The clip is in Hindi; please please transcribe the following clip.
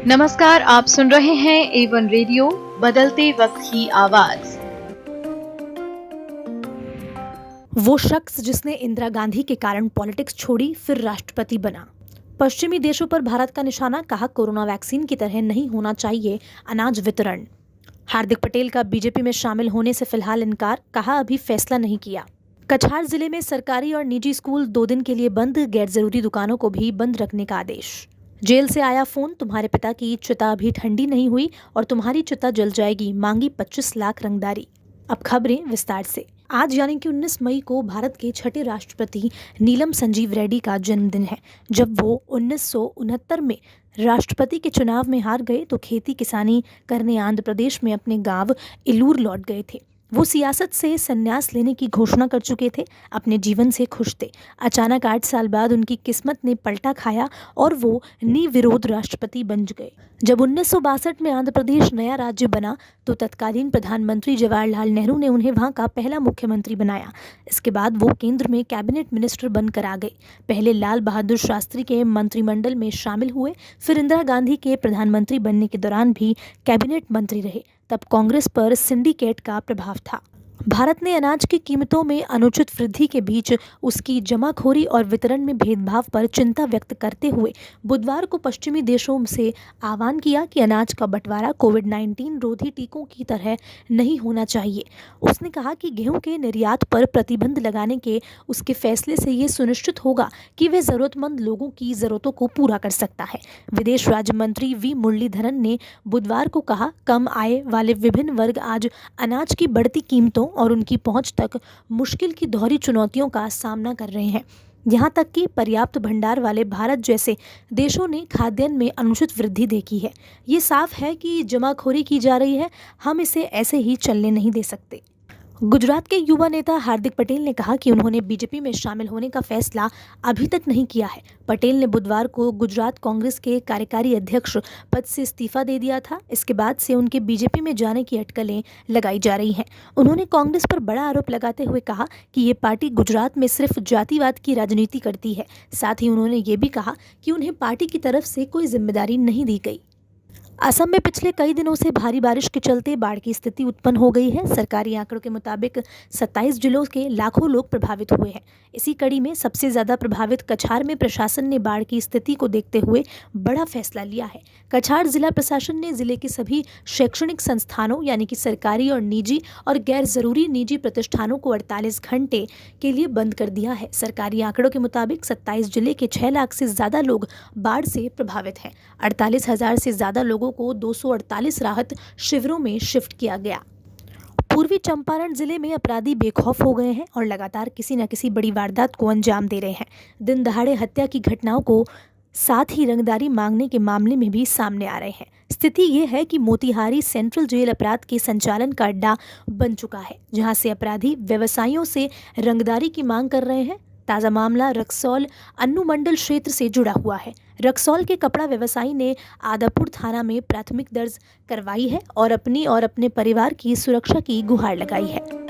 नमस्कार, आप सुन रहे हैं A1 रेडियो, बदलते वक्त की आवाज। वो शख्स जिसने इंदिरा गांधी के कारण पॉलिटिक्स छोड़ी फिर राष्ट्रपति बना। पश्चिमी देशों पर भारत का निशाना, कहा कोरोना वैक्सीन की तरह नहीं होना चाहिए अनाज वितरण। हार्दिक पटेल का बीजेपी में शामिल होने से फिलहाल इनकार, कहा अभी फैसला नहीं किया। कछार जिले में सरकारी और निजी स्कूल 2 दिन के लिए बंद, गैर जरूरी दुकानों को भी बंद रखने का आदेश। जेल से आया फोन, तुम्हारे पिता की चिता अभी ठंडी नहीं हुई और तुम्हारी चिता जल जाएगी, मांगी 25 लाख रंगदारी। अब खबरें विस्तार से। आज यानी कि 19 मई को भारत के छठे राष्ट्रपति नीलम संजीव रेड्डी का जन्मदिन है। जब वो 1969 में राष्ट्रपति के चुनाव में हार गए तो खेती किसानी करने आंध्र प्रदेश में अपने गांव इलूर लौट गए थे। वो सियासत से संन्यास लेने की घोषणा कर चुके थे, अपने जीवन से खुश थे। अचानक 8 साल बाद उनकी किस्मत ने पलटा खाया और वो निर्विरोध राष्ट्रपति बन गए। जब 1962 में आंध्र प्रदेश नया राज्य बना तो तत्कालीन प्रधानमंत्री जवाहरलाल नेहरू ने उन्हें वहां का पहला मुख्यमंत्री बनाया। इसके बाद वो केंद्र में कैबिनेट मिनिस्टर बनकर आ गए। पहले लाल बहादुर शास्त्री के मंत्रिमंडल में शामिल हुए, फिर इंदिरा गांधी के प्रधानमंत्री बनने के दौरान भी कैबिनेट मंत्री रहे। तब कांग्रेस पर सिंडिकेट का प्रभाव था। भारत ने अनाज की कीमतों में अनुचित वृद्धि के बीच उसकी जमाखोरी और वितरण में भेदभाव पर चिंता व्यक्त करते हुए बुधवार को पश्चिमी देशों से आह्वान किया कि अनाज का बंटवारा कोविड-19 रोधी टीकों की तरह नहीं होना चाहिए। उसने कहा कि गेहूं के निर्यात पर प्रतिबंध लगाने के उसके फैसले से ये सुनिश्चित होगा कि वह जरूरतमंद लोगों की जरूरतों को पूरा कर सकता है। विदेश राज्य मंत्री वी मुरलीधरन ने बुधवार को कहा, कम आय वाले विभिन्न वर्ग आज अनाज की बढ़ती कीमतों और उनकी पहुंच तक मुश्किल की दोहरी चुनौतियों का सामना कर रहे हैं। यहाँ तक कि पर्याप्त भंडार वाले भारत जैसे देशों ने खाद्यान्न में अनुचित वृद्धि देखी है। ये साफ है कि जमाखोरी की जा रही है, हम इसे ऐसे ही चलने नहीं दे सकते। गुजरात के युवा नेता हार्दिक पटेल ने कहा कि उन्होंने बीजेपी में शामिल होने का फैसला अभी तक नहीं किया है। पटेल ने बुधवार को गुजरात कांग्रेस के कार्यकारी अध्यक्ष पद से इस्तीफा दे दिया था। इसके बाद से उनके बीजेपी में जाने की अटकलें लगाई जा रही हैं। उन्होंने कांग्रेस पर बड़ा आरोप लगाते हुए कहा कि ये पार्टी गुजरात में सिर्फ जातिवाद की राजनीति करती है। साथ ही उन्होंने ये भी कहा कि उन्हें पार्टी की तरफ से कोई जिम्मेदारी नहीं दी गई। असम में पिछले कई दिनों से भारी बारिश के चलते बाढ़ की स्थिति उत्पन्न हो गई है। सरकारी आंकड़ों के मुताबिक 27 जिलों के लाखों लोग प्रभावित हुए हैं। इसी कड़ी में सबसे ज्यादा प्रभावित कछार में प्रशासन ने बाढ़ की स्थिति को देखते हुए बड़ा फैसला लिया है। कछार जिला प्रशासन ने जिले के सभी शैक्षणिक संस्थानों यानी कि सरकारी और निजी और गैर जरूरी निजी प्रतिष्ठानों को 48 घंटे के लिए बंद कर दिया है। सरकारी आंकड़ों के मुताबिक 27 जिले के 6 लाख से ज्यादा लोग बाढ़ से प्रभावित हैं। 48,000 से ज्यादा लोगों को 248 राहत शिविरों में शिफ्ट किया गया। पूर्वी चंपारण जिले में अपराधी बेखौफ हो गए हैं और लगातार किसी न किसी बड़ी वारदात को अंजाम दे रहे हैं। दिन दहाड़े हत्या की घटनाओं को साथ ही रंगदारी मांगने के मामले में भी सामने आ रहे हैं। स्थिति ये है कि मोतिहारी सेंट्रल जेल अपराध के संचालन का अड्डा बन चुका है, जहां से अपराधी व्यवसायियों से रंगदारी की मांग कर रहे हैं। ताज़ा मामला रक्सौल अनुमंडल क्षेत्र से जुड़ा हुआ है। रक्सौल के कपड़ा व्यवसायी ने आदापुर थाना में प्राथमिक दर्ज करवाई है और अपनी और अपने परिवार की सुरक्षा की गुहार लगाई है।